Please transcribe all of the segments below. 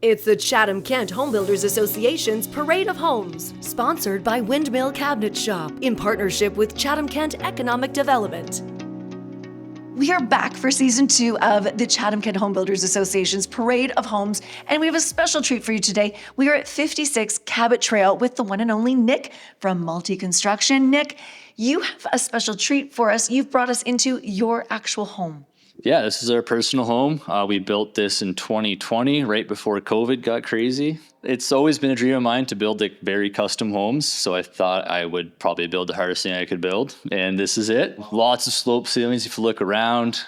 It's the Chatham-Kent Home Builders Association's Parade of Homes, sponsored by Windmill Cabinet Shop in partnership with Chatham-Kent Economic Development. We are back for season 2 of the Chatham-Kent Home Builders Association's Parade of Homes, and we have a special treat for you today. We are at 56 Cabot Trail with the one and only Nick from Multi Construction. Nick, you have a special treat for us. You've brought us into your actual home. Yeah, this is our personal home. We built this in 2020, right before COVID got crazy. It's always been a dream of mine to build like very custom homes, so I thought I would probably build the hardest thing I could build, and this is it. Lots of slope ceilings if you look around,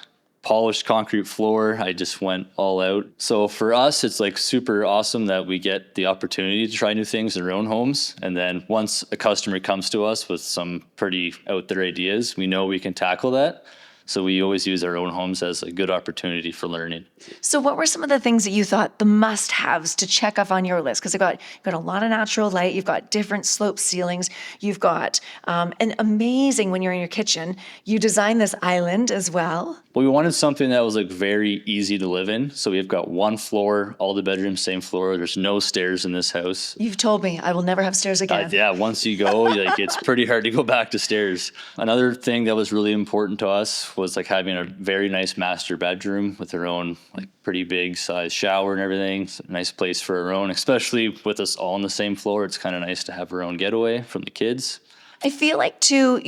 polished concrete floor. I just went all out. So for us, it's like super awesome that we get the opportunity to try new things in our own homes, and then once a customer comes to us with some pretty out there ideas, we know we can tackle that. So we always use our own homes as a good opportunity for learning. So what were some of the things that you thought the must-haves to check off on your list? Because you've got a lot of natural light, you've got different slope ceilings, you've got an amazing, when you're in your kitchen, you designed this island as well. Well, we wanted something that was like very easy to live in. So we've got one floor, all the bedrooms, same floor. There's no stairs in this house. You've told me I will never have stairs again. Yeah, once you go, like it's pretty hard to go back to stairs. Another thing that was really important to us was like having a very nice master bedroom with our own like pretty big size shower and everything. It's a nice place for our own, especially with us all on the same floor. It's kind of nice to have our own getaway from the kids. I feel like too,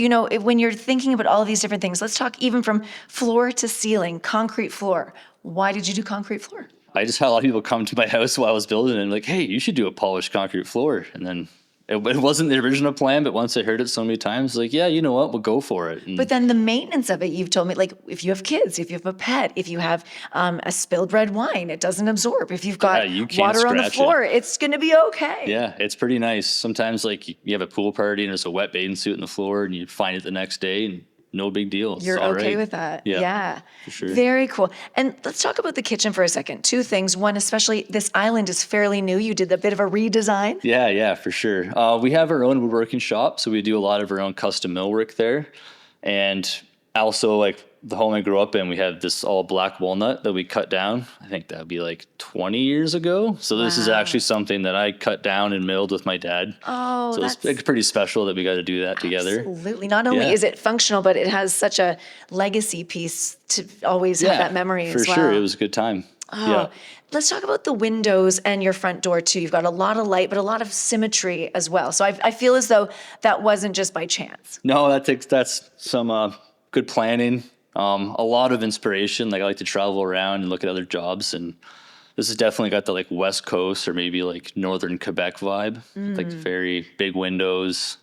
when you're thinking about all of these different things, let's talk even from floor to ceiling, concrete floor. Why did you do concrete floor? I just had a lot of people come to my house while I was building and like, hey, you should do a polished concrete floor. And then it wasn't the original plan, but once I heard it so many times, like, yeah, you know what, we'll go for it. And but then the maintenance of it, you've told me, like if you have kids, if you have a pet, if you have a spilled red wine, it doesn't absorb. If you've got water on the floor, it's going to be okay. Yeah, it's pretty nice. Sometimes like you have a pool party and there's a wet bathing suit on the floor and you find it the next day and no big deal. You're okay with that? Yeah. For sure. Very cool. And let's talk about the kitchen for a second. Two things. One, especially this island is fairly new. You did a bit of a redesign. Yeah, for sure. We have our own woodworking shop, so we do a lot of our own custom millwork there. And also, like the home I grew up in, we have this all black walnut that we cut down. I think that would be like 20 years ago. So this is actually something that I cut down and milled with my dad. Oh, so it's pretty special that we got to do that together. Absolutely. Not only is it functional, but it has such a legacy piece to always have that memory as well. For sure. It was a good time. Oh, let's talk about the windows and your front door too. You've got a lot of light, but a lot of symmetry as well. So I feel as though that wasn't just by chance. No, that's some good planning. A lot of inspiration. Like I like to travel around and look at other jobs, and this has definitely got the like West Coast or maybe like Northern Quebec vibe. Like very big windows,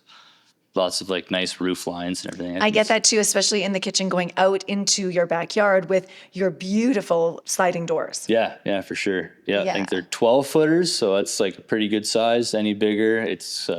lots of like nice roof lines and everything. I get that too, especially in the kitchen, going out into your backyard with your beautiful sliding doors. Yeah, for sure. Yeah, I think they're 12 footers, so that's like a pretty good size. Any bigger, it's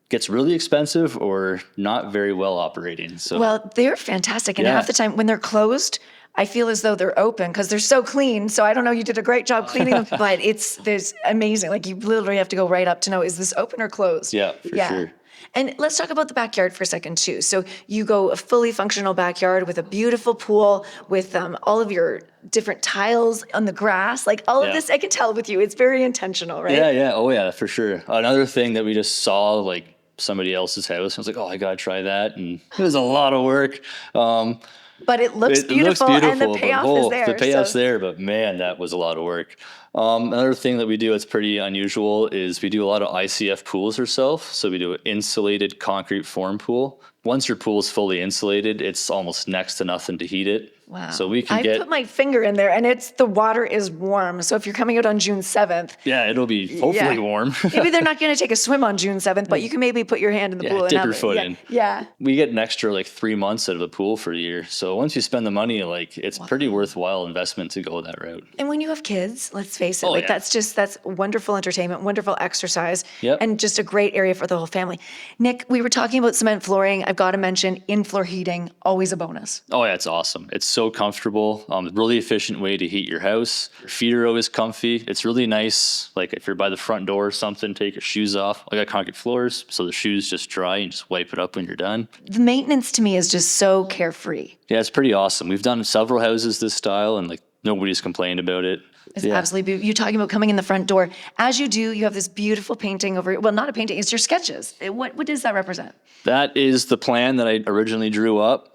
gets really expensive or not very well operating. So well, they're fantastic, and half the time when they're closed, I feel as though they're open because they're so clean. So I don't know, you did a great job cleaning them, but there's amazing. Like you literally have to go right up to know, is this open or closed? Yeah, for sure. And let's talk about the backyard for a second too. So you go a fully functional backyard with a beautiful pool with all of your different tiles on the grass, like all of this. I can tell with you, it's very intentional, right? Yeah. Oh yeah, for sure. Another thing that we just saw, like somebody else's house, I was like, oh, I gotta try that, and it was a lot of work. But it looks beautiful, and the payoff is there. The payoff's there, but man, that was a lot of work. Another thing that we do that's pretty unusual is we do a lot of ICF pools ourselves. So we do an insulated concrete form pool. Once your pool is fully insulated, it's almost next to nothing to heat it. Wow. So we can I put my finger in there, and the water is warm. So if you're coming out on June 7th. Yeah, it'll be hopefully warm. Maybe they're not going to take a swim on June 7th, but you can maybe put your hand in the pool and dip your foot in. Yeah. We get an extra like 3 months out of the pool for a year. So once you spend the money, like it's pretty worthwhile investment to go that route. And when you have kids, let's face it, that's wonderful entertainment, wonderful exercise, and just a great area for the whole family. Nick, we were talking about cement flooring. I've got to mention in-floor heating, always a bonus. Oh yeah, it's awesome. It's so comfortable. Really efficient way to heat your house. Your feet are always comfy. It's really nice. Like if you're by the front door or something, take your shoes off. I got concrete floors, so the shoes just dry and just wipe it up when you're done. The maintenance to me is just so carefree. Yeah, it's pretty awesome. We've done several houses this style, and like nobody's complained about it. It's Yeah. absolutely beautiful. You're talking about coming in the front door. As you do, you have this beautiful painting over, well, not a painting, it's your sketches. What does that represent? That is the plan that I originally drew up.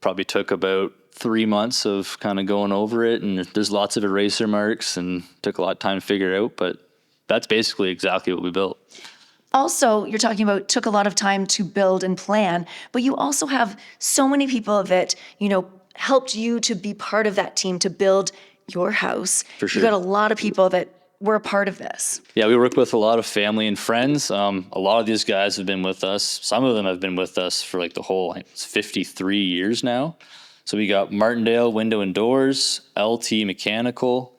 Probably took about 3 months of kind of going over it, and there's lots of eraser marks and took a lot of time to figure it out, but that's basically exactly what we built. Also, you're talking about took a lot of time to build and plan, but you also have so many people that, helped you to be part of that team to build your house. For sure. You got a lot of people that were a part of this. Yeah, we work with a lot of family and friends. A lot of these guys have been with us. Some of them have been with us for like the whole, it's 53 years now. So we got Martindale Window and Doors, LT Mechanical,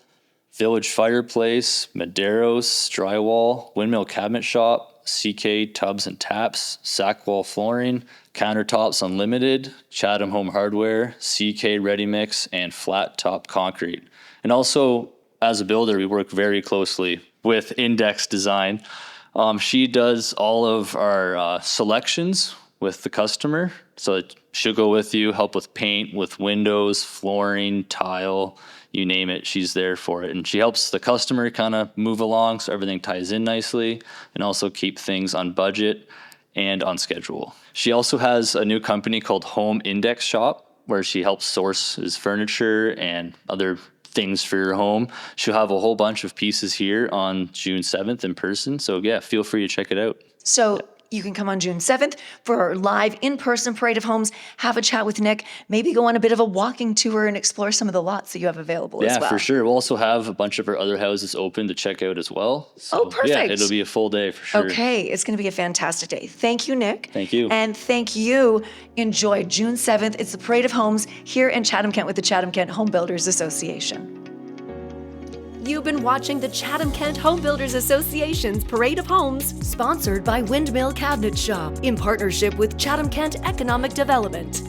Village Fireplace, Maderos Drywall, Windmill Cabinet Shop, CK Tubs and Taps, Sackwall Flooring, Countertops Unlimited, Chatham Home Hardware, CK Ready Mix, and Flat Top Concrete. And also, as a builder, we work very closely with Index Design. She does all of our selections with the customer. So she'll go with you, help with paint, with windows, flooring, tile, you name it, she's there for it. And she helps the customer kind of move along so everything ties in nicely, and also keep things on budget and on schedule. She also has a new company called Home Index Shop, where she helps source his furniture and other things for your home. She'll have a whole bunch of pieces here on June 7th in person. So yeah, feel free to check it out. So you can come on June 7th for our live in-person Parade of Homes, have a chat with Nick, maybe go on a bit of a walking tour and explore some of the lots that you have available as well. Yeah, for sure. We'll also have a bunch of our other houses open to check out as well. So, perfect. Yeah, it'll be a full day for sure. Okay, it's going to be a fantastic day. Thank you, Nick. Thank you. And thank you. Enjoy June 7th. It's the Parade of Homes here in Chatham-Kent with the Chatham-Kent Home Builders Association. You've been watching the Chatham-Kent Home Builders Association's Parade of Homes, sponsored by Windmill Cabinet Shop, in partnership with Chatham-Kent Economic Development.